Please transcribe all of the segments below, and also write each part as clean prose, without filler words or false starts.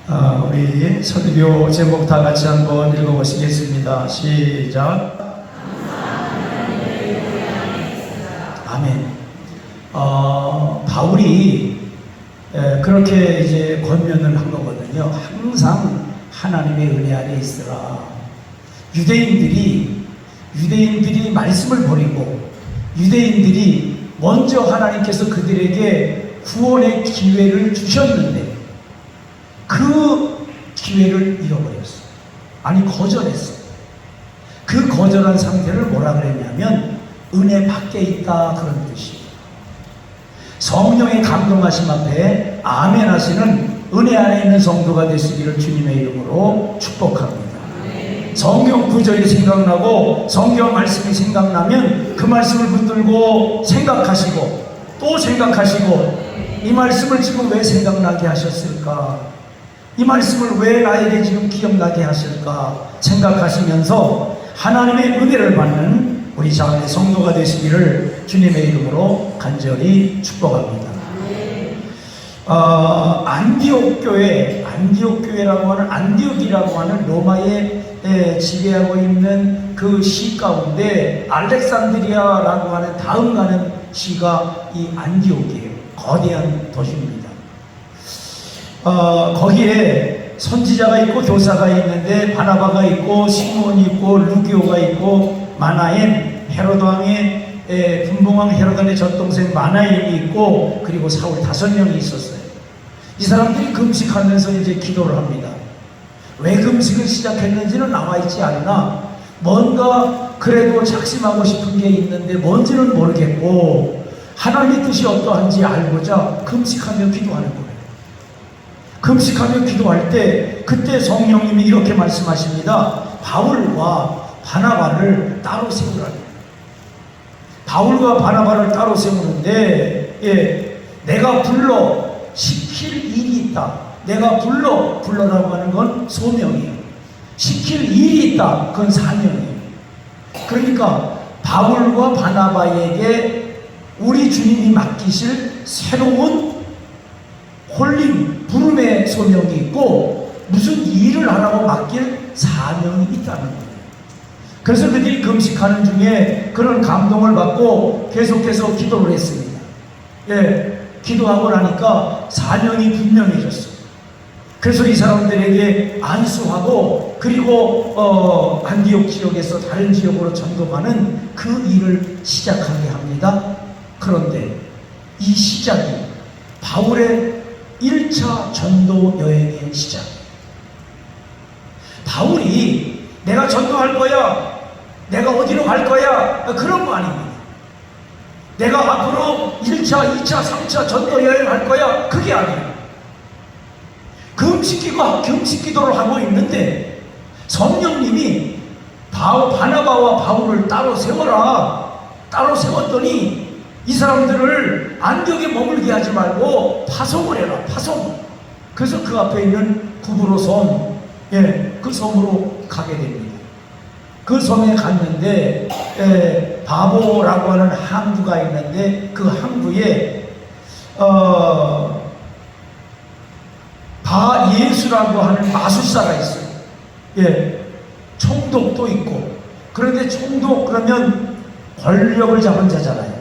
우리 설교 제목 다 같이 한번 읽어보시겠습니다. 시작. 아멘. 바울이 그렇게 이제 권면을 한 거거든요. 항상 하나님의 은혜 아래 있으라. 유대인들이 말씀을 버리고 유대인들이 먼저 하나님께서 그들에게 구원의 기회를 주셨는데 그 기회를 잃어버렸어. 아니, 거절했어. 그 거절한 상태를 뭐라 그랬냐면 은혜 밖에 있다, 그런 뜻이에요. 성령의 감동하심 앞에 아멘 하시는 은혜 안에 있는 성도가 되시기를 주님의 이름으로 축복합니다. 성경 구절이 생각나고 성경 말씀이 생각나면 그 말씀을 붙들고 생각하시고 또 생각하시고, 이 말씀을 지금 왜 생각나게 하셨을까? 이 말씀을 왜 나에게 지금 기억나게 하실까 생각하시면서 하나님의 은혜를 받는 우리 자매의 성도가 되시기를 주님의 이름으로 간절히 축복합니다. 안디옥 교회라고 하는, 안디옥이라고 하는 로마에 지배하고 있는 그 시 가운데 알렉산드리아라고 하는 다음 가는 시가 이 안디옥이에요. 거대한 도시입니다. 거기에 선지자가 있고 교사가 있는데 바나바가 있고 시몬이 있고 루기오가 있고 마나엔, 헤로드 왕의 분봉왕 헤로드 왕의 젖동생 마나엔이 있고, 그리고 사울 5명이 있었어요. 이 사람들이 금식하면서 이제 기도를 합니다. 왜 금식을 시작했는지는 나와 있지 않으나 뭔가 그래도 작심하고 싶은 게 있는데 뭔지는 모르겠고 하나님의 뜻이 어떠한지 알고자 금식하며 기도하는 거예요. 금식하며 기도할 때 그때 성령님이 이렇게 말씀하십니다. 바울과 바나바를 따로 세우라. 바울과 바나바를 따로 세우는데, 내가 불러 시킬 일이 있다. 내가 불러라고 하는 건 소명이에요. 시킬 일이 있다. 그건 사명이에요. 그러니까 바울과 바나바에게 우리 주님이 맡기실 새로운 홀림, 부름의 소명이 있고 무슨 일을 하라고 맡길 사명이 있다는 거예요. 그래서 그들이 금식하는 중에 그런 감동을 받고 계속해서 기도를 했습니다. 기도하고 나니까 사명이 분명해졌어요. 그래서 이 사람들에게 안수하고, 그리고 안디옥 지역에서 다른 지역으로 전도하는 그 일을 시작하게 합니다. 그런데 이 시작이 바울의 1차 전도 여행의 시작. 바울이 내가 전도할 거야, 내가 어디로 갈 거야, 그런 거 아닙니다. 내가 앞으로 1차, 2차, 3차 전도 여행을 할 거야, 그게 아니에요. 금식 기도를 하고 있는데 성령님이 바나바와 바울을 따로 세워라. 따로 세웠더니 이 사람들을 안디옥에 머물게 하지 말고 파송을 해라. 파송. 그래서 그 앞에 있는 구브로 섬, 그 섬으로 가게 됩니다. 그 섬에 갔는데 바보라고 하는 항구가 있는데 그 항구에 바예수라고 하는 마술사가 있어요. 총독도 있고. 그런데 총독 그러면 권력을 잡은 자잖아요.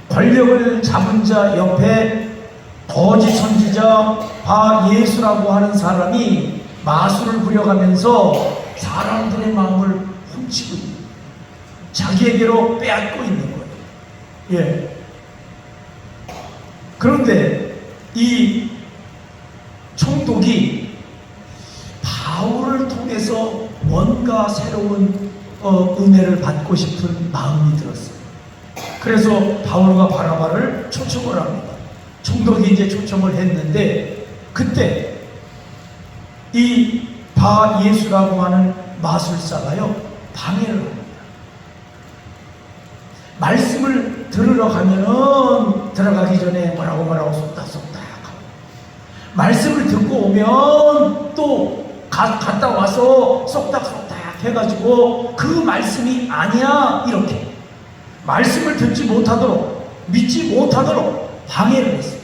권력을 잡은 자 옆에 거짓 선지자 바예수라고 하는 사람이 마술을 부려가면서 사람들의 마음을 훔치고 있는, 자기에게로 빼앗고 있는 거예요. 그런데 이 총독이 바울을 통해서 뭔가 새로운 은혜를 받고 싶은 마음이 들었어요. 그래서 바울과 바나바를 초청을 합니다. 총독이 이제 초청을 했는데 그때 이 바예수라고 하는 마술사가요, 방해를 합니다. 말씀을 들으러 가면은 들어가기 전에 뭐라고 속닥속닥 하고, 말씀을 듣고 오면 또 갔다 와서 속닥속닥 해가지고 그 말씀이 아니야, 이렇게 말씀을 듣지 못하도록, 믿지 못하도록 방해를 했어요.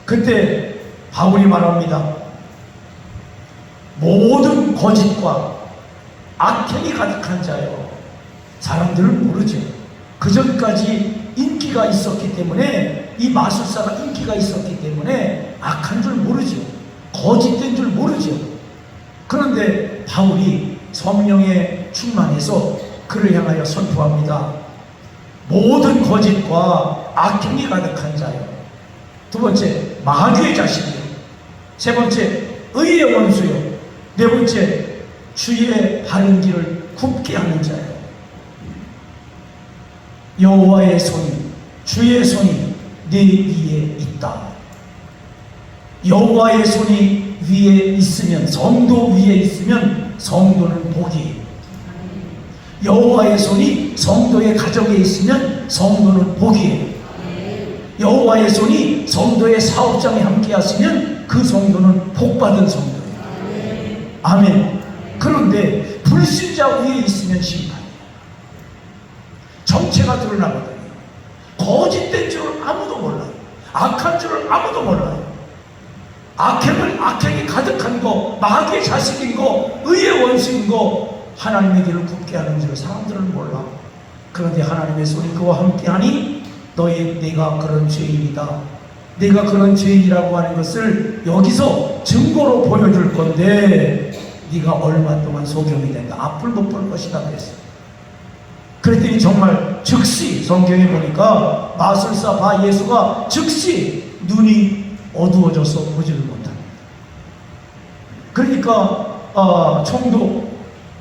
그때 바울이 말합니다. 모든 거짓과 악행이 가득한 자요. 사람들은 모르죠. 그 전까지 인기가 있었기 때문에, 이 마술사가 인기가 있었기 때문에 악한 줄 모르죠. 거짓된 줄 모르죠. 그런데 바울이 성령에 충만해서 그를 향하여 선포합니다. 모든 거짓과 악행이 가득한 자요. 두 번째, 마귀의 자식이요. 세 번째, 의의 원수요. 네 번째, 주의 바른 길을 굽게 하는 자요. 여호와의 손이, 주의 손이 네 위에 있다. 여호와의 손이 위에 있으면, 성도 위에 있으면 성도는 복이에요. 여호와의 손이 성도의 가정에 있으면 성도는 복이에요. 여호와의 손이 성도의 사업장에 함께 하시면 그 성도는 복받은 성도예요. 아멘. 그런데 불신자 위에 있으면 심판이에요. 정체가 드러나거든요. 거짓된 줄 아무도 몰라요. 악한 줄 아무도 몰라요. 악행이 가득한 거, 마귀의 자식인 거, 의의 원수인 거, 하나님의 길을 굽게 하는 줄 사람들은 몰라. 그런데 하나님의 손이 그와 함께하니 내가 그런 죄인이다. 내가 그런 죄인이라고 하는 것을 여기서 증거로 보여줄 건데 네가 얼마 동안 소경이 된다. 앞을 못 볼 것이다 그랬어요. 그랬더니 정말 즉시 성경에 보니까 마술사 바 예수가 즉시 눈이 어두워져서 보지를 못합니다. 그러니까 총독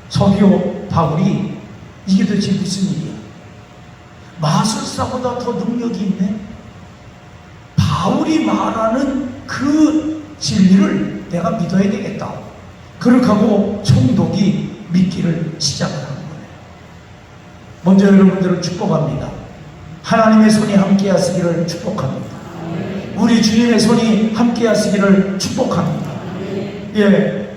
서기오 바울이 이게 도대체 무슨 일이야? 마술사보다 더 능력이 있네? 바울이 말하는 그 진리를 내가 믿어야 되겠다. 그렇게 하고 총독이 믿기를 시작을 하는 거예요. 먼저 여러분들을 축복합니다. 하나님의 손이 함께 하시기를 축복합니다. 우리 주님의 손이 함께 하시기를 축복합니다. 예,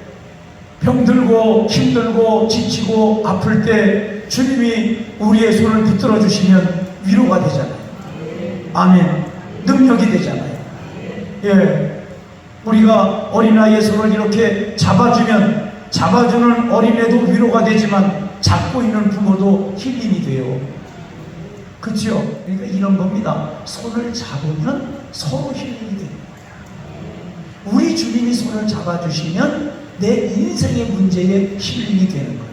병들고 힘들고 지치고 아플 때 주님이 우리의 손을 붙들어 주시면 위로가 되잖아요. 아멘. 능력이 되잖아요. 예, 우리가 어린아이의 손을 이렇게 잡아주는 어린애도 위로가 되지만 잡고 있는 부모도 힐링이 돼요. 그렇죠? 그러니까 이런 겁니다. 손을 잡으면 서로 힐링이 되는 거야. 우리 주님이 손을 잡아주시면 내 인생의 문제에 힐링이 되는 거예요.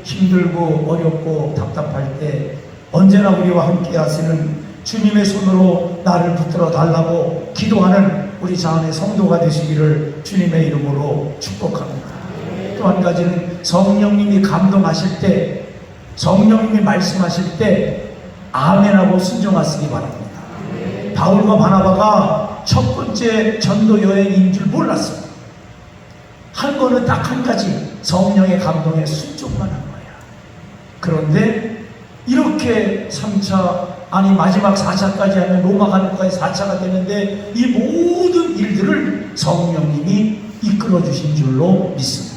힘들고 어렵고 답답할 때 언제나 우리와 함께 하시는 주님의 손으로 나를 붙들어 달라고 기도하는 우리 자원의 성도가 되시기를 주님의 이름으로 축복합니다. 또 한 가지는 성령님이 감동하실 때, 성령님이 말씀하실 때 아멘하고 순종하시기 바랍니다. 바울과 바나바가 첫 번째 전도 여행인 줄 몰랐어요. 한 거는 딱 한 가지, 성령의 감동에 순종만 한 거야. 그런데 이렇게 3차, 아니 마지막 4차까지 하면 로마 가는 것까지 4차가 되는데 이 모든 일들을 성령님이 이끌어 주신 줄로 믿습니다.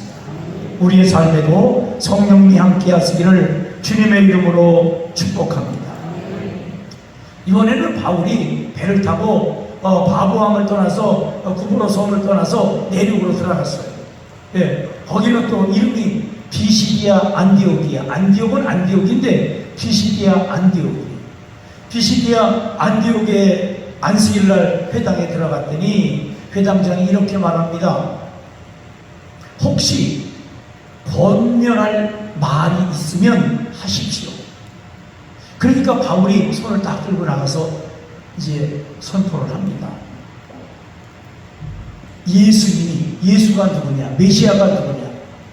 우리의 삶에도 성령님이 함께 하시기를 주님의 이름으로 축복합니다. 이번에는 바울이 배를 타고 바보왕을 떠나서 구브로 섬을 떠나서 내륙으로 들어갔어요. 예, 거기는 또 이름이 비시디아 안디옥이야. 안디옥은 안디옥인데 비시디아 안디옥이에요. 비시디아 안디옥의 안식일날 회당에 들어갔더니 회당장이 이렇게 말합니다. 혹시 권면할 말이 있으면 하십시오. 그러니까 바울이 손을 딱 들고 나가서 이제 선포를 합니다. 예수가 누구냐? 메시아가 누구냐?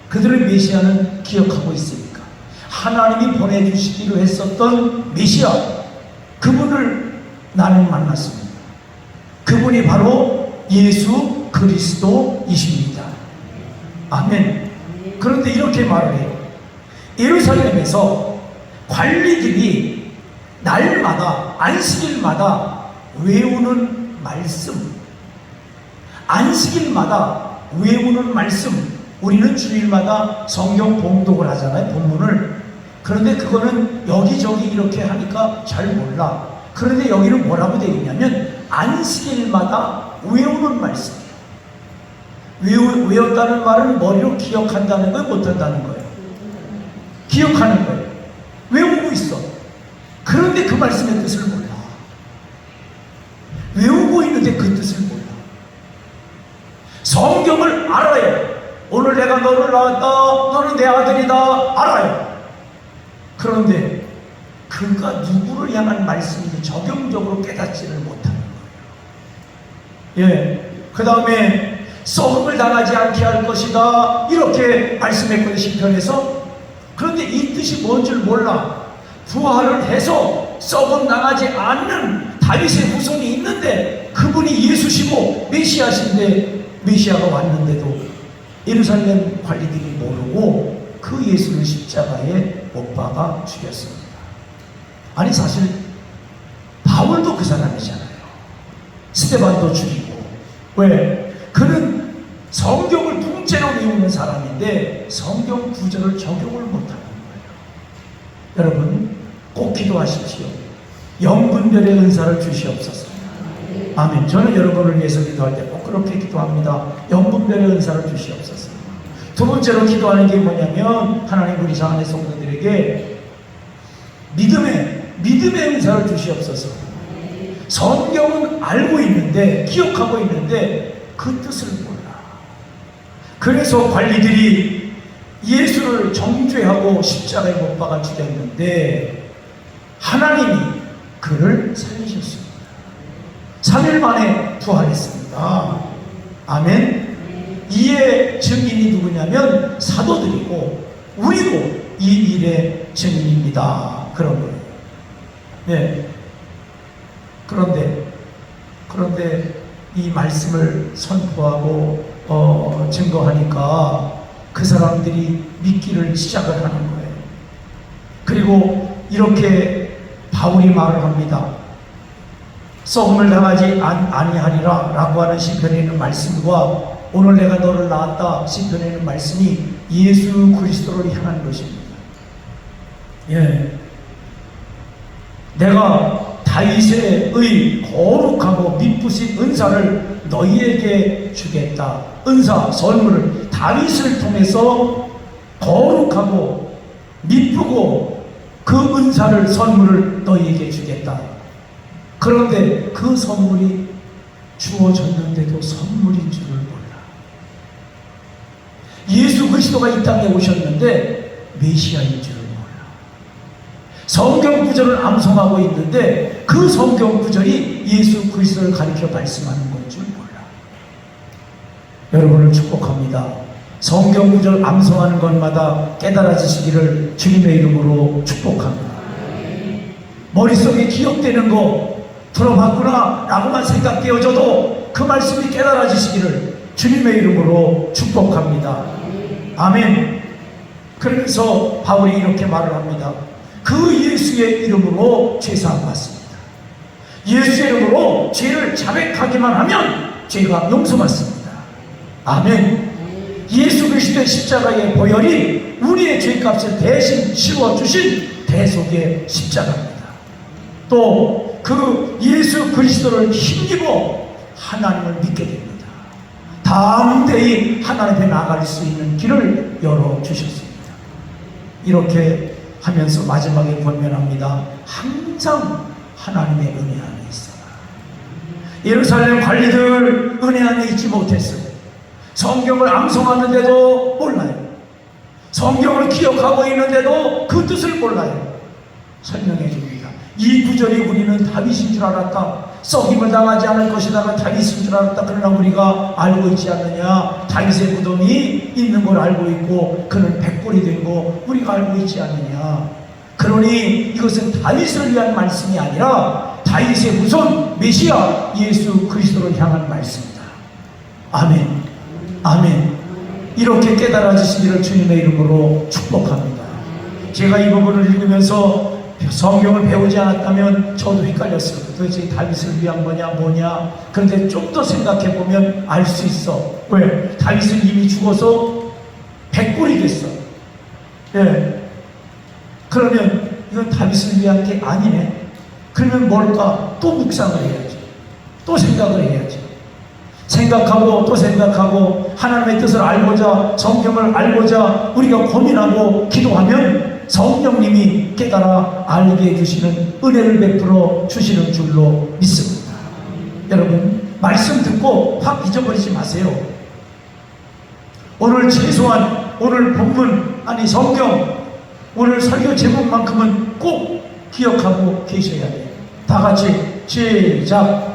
그들의 메시아는 기억하고 있으니까 하나님이 보내주시기로 했었던 메시아, 그분을 나는 만났습니다. 그분이 바로 예수 그리스도이십니다. 아멘. 그런데 이렇게 말을 해요. 예루살렘에서 관리들이 날마다 안식일마다 외우는 말씀, 안식일마다 외우는 말씀, 우리는 주일마다 성경 봉독을 하잖아요, 본문을. 그런데 그거는 여기저기 이렇게 하니까 잘 몰라. 그런데 여기는 뭐라고 되어 있냐면 안식일마다 외우는 말씀이에요. 외웠다는 말은 머리로 기억한다는 거예요, 못한다는 거예요? 기억하는 거예요. 외우고 있어. 그런데 그 말씀의 뜻을 몰라. 외우고 있는데 그 뜻을 몰라. 성경을 알아요. 오늘 내가 너를 낳았다, 너는 내 아들이다, 알아요. 그런데 그가 누구를 향한 말씀인지 적용적으로 깨닫지를 못하는 거예요. 예. 그 다음에 썩음을 당하지 않게 할 것이다, 이렇게 말씀했거든요, 시편에서. 그런데 이 뜻이 뭔 줄 몰라. 부활을 해서 썩음 당하지 않는 다윗의 후손이 있는데 그분이 예수시고 메시아신데, 메시아가 왔는데도 예루살렘 관리들이 모르고 그 예수를 십자가에 못 박아 죽였습니다. 아니, 사실 바울도 그 사람이잖아요. 스데반도 죽이고. 왜? 그는 성경을 통째로 외우는 사람인데 성경 구절을 적용을 못하는 거예요. 여러분, 꼭 기도하십시오. 영분별의 은사를 주시옵소서. 아멘. 저는 여러분을 위해서 기도할 때 꼭 그렇게 기도합니다. 영분별의 은사를 주시옵소서. 두 번째로 기도하는 게 뭐냐면, 하나님 우리 자안의 성도들에게 믿음의 은사를 주시옵소서. 성경은 알고 있는데, 기억하고 있는데 그 뜻을 몰라. 그래서 관리들이 예수를 정죄하고 십자가에 못 박아 죽였는데 하나님이 그를 살리셨습니다. 3일 만에 부활했습니다. 아멘. 이의 증인이 누구냐면 사도들이고 우리도 이 일의 증인입니다. 그런 거예요. 네. 그런데 이 말씀을 선포하고 증거하니까 그 사람들이 믿기를 시작을 하는 거예요. 그리고 이렇게 바울이 말을 합니다. 썩음을 당하지 아니하리라 라고 하는 시편에 있는 말씀과 오늘 내가 너를 낳았다 시편에 있는 말씀이 예수 그리스도를 향한 것입니다. 예. 내가 다윗의 거룩하고 미쁘신 은사를 너희에게 주겠다. 은사, 선물을 다윗을 통해서 거룩하고 미쁘고 그 은사를, 선물을 너희에게 주겠다. 그런데 그 선물이 주어졌는데도 선물인 줄을 몰라. 예수 그리스도가 이 땅에 오셨는데 메시아인 줄을 몰라. 성경 구절을 암송하고 있는데 그 성경 구절이 예수 그리스도를 가리켜 말씀하는 건 줄 몰라. 여러분을 축복합니다. 성경 구절 암송하는 것마다 깨달아지시기를 주님의 이름으로 축복합니다. 머릿속에 기억되는 거 들어봤구나 라고만 생각되어져도 그 말씀이 깨달아지시기를 주님의 이름으로 축복합니다. 아멘. 그러면서 바울이 이렇게 말을 합니다. 그 예수의 이름으로 죄사함 받습니다. 예수의 이름으로 죄를 자백하기만 하면 죄가 용서받습니다. 아멘. 예수 그리스도의 십자가의 보혈이 우리의 죄값을 대신 씌워주신 대속의 십자가입니다. 또 그 예수 그리스도를 힘입어 하나님을 믿게 됩니다. 담대히 하나님 앞에 나아갈 수 있는 길을 열어주셨습니다. 이렇게 하면서 마지막에 권면합니다. 항상 하나님의 은혜 안에 있어라. 예루살렘 관리들 은혜 안에 있지 못했어요. 성경을 암송하는데도 몰라요. 성경을 기억하고 있는데도 그 뜻을 몰라요. 설명해 줍니다. 이 구절이 우리는 다윗인 줄 알았다. 썩임을 당하지 않을 것이다가 다윗인 줄 알았다. 그러나 우리가 알고 있지 않느냐. 다윗의 무덤이 있는 걸 알고 있고 그는 백골이 된 거 우리가 알고 있지 않느냐. 그러니 이것은 다윗을 위한 말씀이 아니라 다윗의 후손 메시아 예수 그리스도를 향한 말씀이다. 아멘. 아멘. 이렇게 깨달아지시기를 주님의 이름으로 축복합니다. 제가 이 부분을 읽으면서 성경을 배우지 않았다면 저도 헷갈렸어요. 도대체 다윗을 위한 거냐 뭐냐. 그런데 좀 더 생각해 보면 알 수 있어. 왜? 다윗은 이미 죽어서 백골이 됐어. 예. 그러면 이건 다윗을 위한 게 아니네. 그러면 뭘까? 또 묵상을 해야지. 또 생각을 해야지. 생각하고 또 생각하고 하나님의 뜻을 알고자, 성경을 알고자 우리가 고민하고 기도하면 성령님이 깨달아 알게 해주시는 은혜를 베풀어 주시는 줄로 믿습니다. 여러분, 말씀 듣고 확 잊어버리지 마세요. 오늘 최소한 오늘 본문, 아니 성경, 오늘 설교 제목만큼은 꼭 기억하고 계셔야 돼요. 다 같이 시작.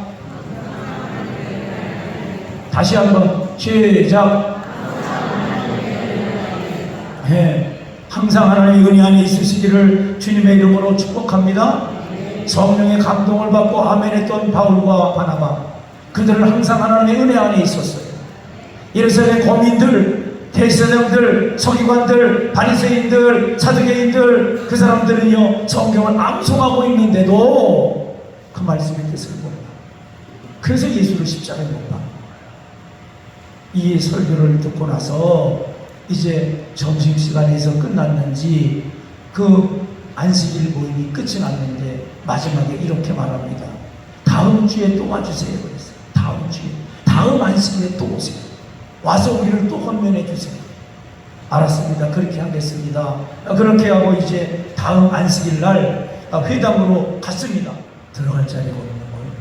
다시 한번 시작. 네, 항상 하나님의 은혜 안에 있으시기를 주님의 이름으로 축복합니다. 성령의 감동을 받고 아멘했던 바울과 바나바, 그들은 항상 하나님의 은혜 안에 있었어요. 예루살렘 거민들, 대제사장들, 서기관들, 바리새인들, 사두개인들, 그 사람들은요 성경을 암송하고 있는데도 그 말씀의 뜻을 몰라. 그래서 예수를 십자가에 못 박는 거예요. 이 설교를 듣고 나서 이제 점심시간에서 끝났는지 그 안식일 모임이 끝이 났는데 마지막에 이렇게 말합니다. 다음 주에 또 와주세요. 그랬어요. 다음 주에, 다음 안식일에 또 오세요. 와서 우리를 또 헌면해 주세요. 알았습니다. 그렇게 하겠습니다. 그렇게 하고 이제 다음 안식일 날 회당으로 갔습니다. 들어갈 자리가 없는 거예요.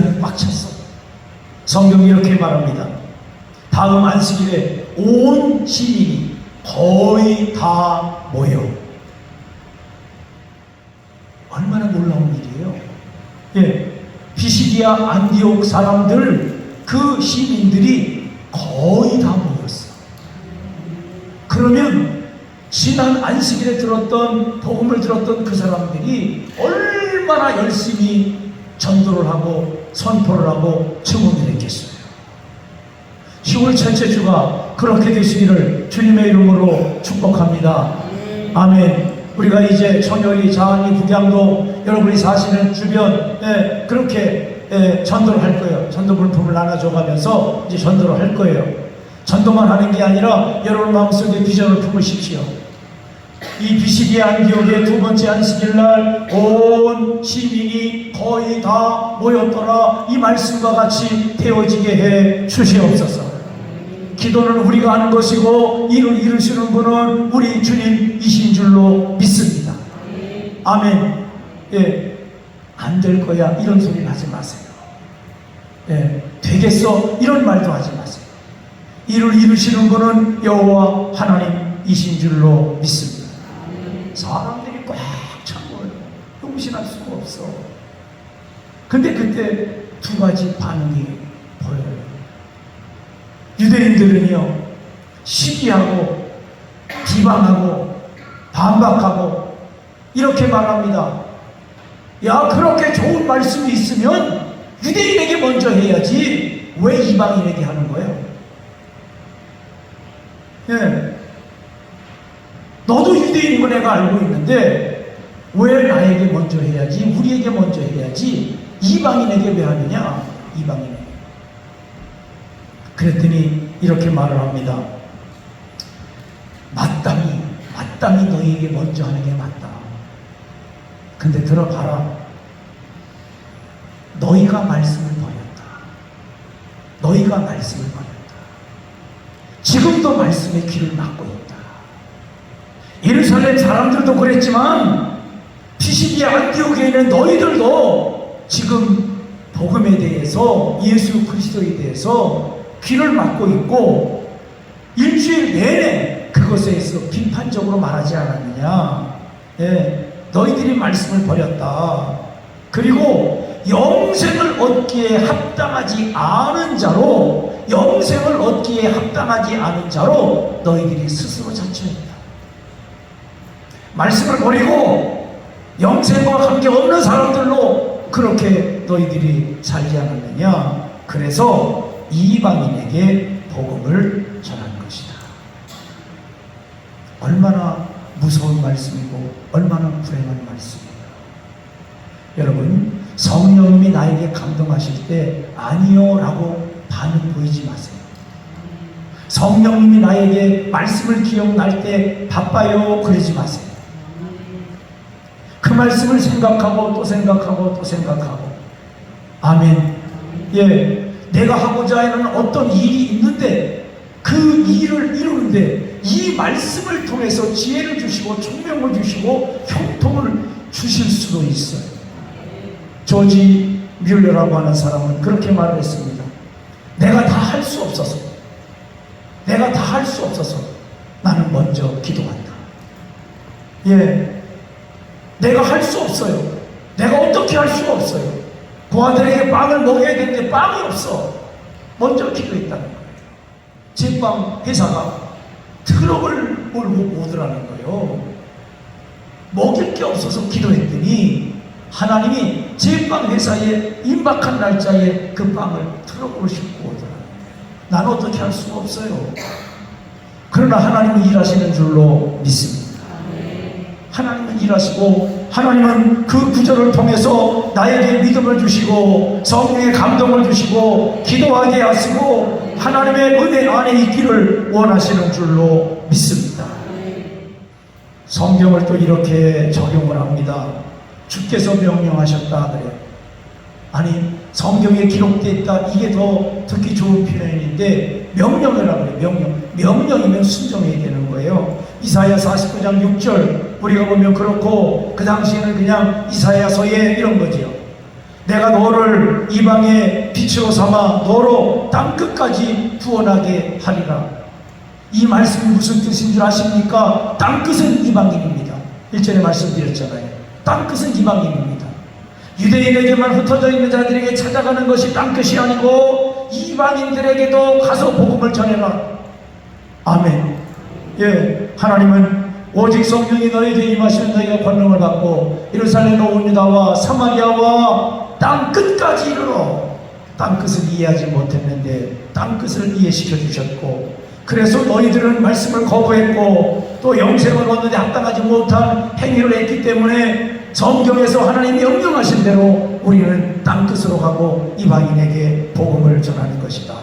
회당이 꽉 찼어. 성경이 이렇게 말합니다. 다음 안식일에 온 시민이 거의 다 모여. 얼마나 놀라운 일이에요. 예, 피시디아 안디옥 사람들, 그 시민들이 거의 다 모였어. 그러면 지난 안식일에 들었던 복음을 들었던 그 사람들이 얼마나 열심히 전도를 하고 선포를 하고 증언을 했겠어요. 10월 첫째 주가 그렇게 되시기를 주님의 이름으로 축복합니다. 아멘. 우리가 이제 천여리, 장안리, 북양동, 여러분이 사시는 주변에 그렇게 전도를 할 거예요. 전도 물품을 나눠줘가면서 이제 전도를 할 거예요. 전도만 하는 게 아니라 여러분 마음속에 비전을 품으십시오. 이 비시디아 안디옥의 두 번째 안식일 날 온 시민이 거의 다 모였더라. 이 말씀과 같이 되어지게 해 주시옵소서. 기도는 우리가 하는 것이고 일을 이루시는 분은 우리 주님이신 줄로 믿습니다. 아멘. 예, 안 될 거야 이런 소리를 하지 마세요. 예, 되겠어 이런 말도 하지 마세요. 일을 이루시는 분은 여호와 하나님이신 줄로 믿습니다. 사람들이 꽉 찬 거예요. 용신할 수가 없어. 근데 그때 두 가지 반응이 보여요. 유대인들은요 시기하고 비방하고 반박하고 이렇게 말합니다. 야, 그렇게 좋은 말씀이 있으면 유대인에게 먼저 해야지 왜 이방인에게 하는 거예요? 예, 너도 유대인인 거 내가 알고 있는데 왜 나에게 먼저 해야지, 우리에게 먼저 해야지 이방인에게 왜 하느냐? 이방인에게. 그랬더니 이렇게 말을 합니다. 마땅히 너희에게 먼저 하는 게 맞다. 근데 들어봐라. 너희가 말씀을 버렸다. 너희가 말씀을 버렸다. 지금도 말씀의 귀를 막고 있다. 예루살렘 사람들도 그랬지만 피시디아 안디옥에 있는 너희들도 지금 복음에 대해서, 예수 그리스도에 대해서 귀를 막고 있고 일주일 내내 그것에 대해서 비판적으로 말하지 않았느냐. 예, 너희들이 말씀을 버렸다. 그리고 영생을 얻기에 합당하지 않은 자로, 영생을 얻기에 합당하지 않은 자로 너희들이 스스로 자처했다. 말씀을 버리고 영생과 관계없는 사람들로 그렇게 너희들이 살지 않았느냐. 그래서 이방인에게 복음을 전한 것이다. 얼마나 무서운 말씀이고 얼마나 불행한 말씀이에요. 여러분, 성령님이 나에게 감동하실 때 아니요 라고 반응 보이지 마세요. 성령님이 나에게 말씀을 기억날 때 바빠요 그러지 마세요. 그 말씀을 생각하고 또 생각하고 또 생각하고. 아멘. 예, 내가 하고자 하는 어떤 일이 있는데 그 일을 이루는데 이 말씀을 통해서 지혜를 주시고 총명을 주시고 형통을 주실 수도 있어요. 조지 뮬러라고 하는 사람은 그렇게 말을 했습니다. 내가 다 할 수 없어서 나는 먼저 기도한다. 예, 내가 할 수 없어요. 내가 어떻게 할 수가 없어요. 고아들에게 빵을 먹여야 되는데 빵이 없어. 먼저 기도했다는 거예요. 제빵 회사가 트럭을 몰고 오더라는 거예요. 먹일 게 없어서 기도했더니 하나님이 제빵 회사에 임박한 날짜에 그 빵을 트럭으로 싣고 오더라고요. 나는 어떻게 할 수가 없어요. 그러나 하나님은 일하시는 줄로 믿습니다. 하나님은 일하시고 하나님은 그 구절을 통해서 나에게 믿음을 주시고 성령의 감동을 주시고 기도하게 하시고 하나님의 은혜 안에 있기를 원하시는 줄로 믿습니다. 성경을 또 이렇게 적용을 합니다. 주께서 명령하셨다 그래요. 아니 성경에 기록되어 있다, 이게 더 듣기 좋은 표현인데 명령이라고 그래요. 명령이면 순종해야 되는 거예요. 이사야 49장 6절 우리가 보면 그렇고 그 당시에는 그냥 이사야서에 이런 거지요. 내가 너를 이방의 빛으로 삼아 너로 땅끝까지 구원하게 하리라. 이 말씀이 무슨 뜻인 줄 아십니까? 땅끝은 이방인입니다. 1절에 말씀드렸잖아요. 땅끝은 이방인입니다. 유대인에게만 흩어져 있는 자들에게 찾아가는 것이 땅끝이 아니고 이방인들에게도 가서 복음을 전해라. 아멘. 예, 하나님은 오직 성령이 너희에게 임하시면 너희가 권능을 받고 예루살렘 온 유다와 사마리아와 땅끝까지 이르러. 땅끝을 이해하지 못했는데 땅끝을 이해시켜 주셨고, 그래서 너희들은 말씀을 거부했고 또 영생을 얻는데 합당하지 못한 행위를 했기 때문에 성경에서 하나님이 명령하신 대로 우리는 땅끝으로 가고 이방인에게 복음을 전하는 것이다.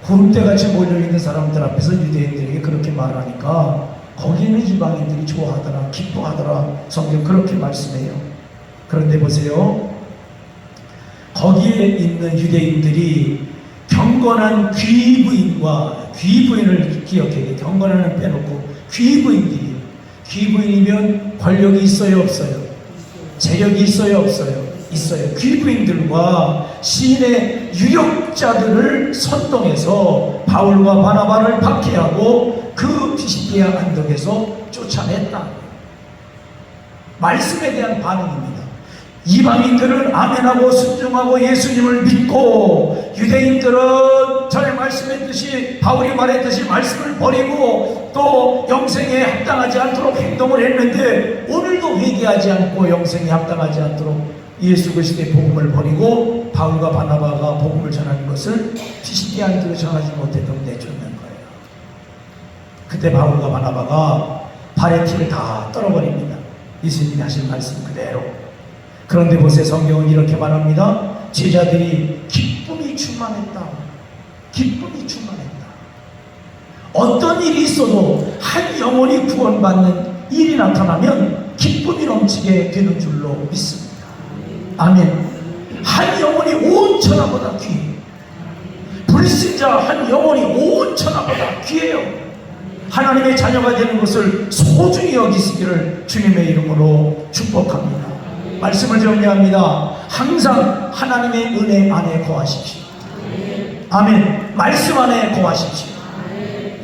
구름대같이 몰려있는 사람들 앞에서 유대인들에게 그렇게 말하니까 거기는 이방인들이 좋아하더라, 기뻐하더라. 성경 그렇게 말씀해요. 그런데 보세요, 거기에 있는 유대인들이 경건한 귀부인과 귀부인을 기억해야 돼. 경건한을 빼놓고 귀부인들이, 귀부인이면 권력이 있어요 없어요? 재력이 있어요 없어요? 있어요. 귀부인들과 시인의 유력자들을 선동해서 바울과 바나바를 박해하고 그 피시디아 언덕에서 쫓아냈다. 말씀에 대한 반응입니다. 이방인들은 아멘하고 순종하고 예수님을 믿고, 유대인들은 전에 말씀했듯이 바울이 말했듯이 말씀을 버리고 또 영생에 합당하지 않도록 행동을 했는데 오늘도 회개하지 않고 영생에 합당하지 않도록 예수 그리스도의 복음을 버리고 바울과 바나바가 복음을 전하는 것을 피시디아인들을 전하지 못했다고 내쫓는 거예요. 그때 바울과 바나바가 발의 피를 다 떨어버립니다. 예수님이 하신 말씀 그대로. 그런데 보세요, 성경은 이렇게 말합니다. 제자들이 기쁨이 충만했다. 기쁨이 충만했다. 어떤 일이 있어도 한 영혼이 구원받는 일이 나타나면 기쁨이 넘치게 되는 줄로 믿습니다. 아멘. 한 영혼이 온 천하보다 귀해요. 불신자 한 영혼이 온 천하보다 귀해요. 하나님의 자녀가 되는 것을 소중히 여기시기를 주님의 이름으로 축복합니다. 말씀을 정리합니다. 항상 하나님의 은혜 안에 거하십시오. 아멘. 말씀 안에 거하십시오.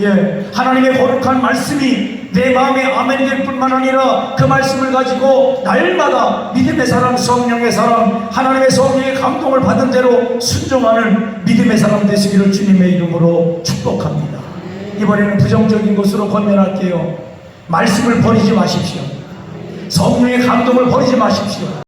예, 하나님의 거룩한 말씀이 내 마음에 아멘이 될 뿐만 아니라 그 말씀을 가지고 날마다 믿음의 사람, 성령의 사람, 하나님의 성령의 감동을 받은 대로 순종하는 믿음의 사람 되시기를 주님의 이름으로 축복합니다. 이번에는 부정적인 것으로 권면할게요. 말씀을 버리지 마십시오. 성령의 감동을 버리지 마십시오.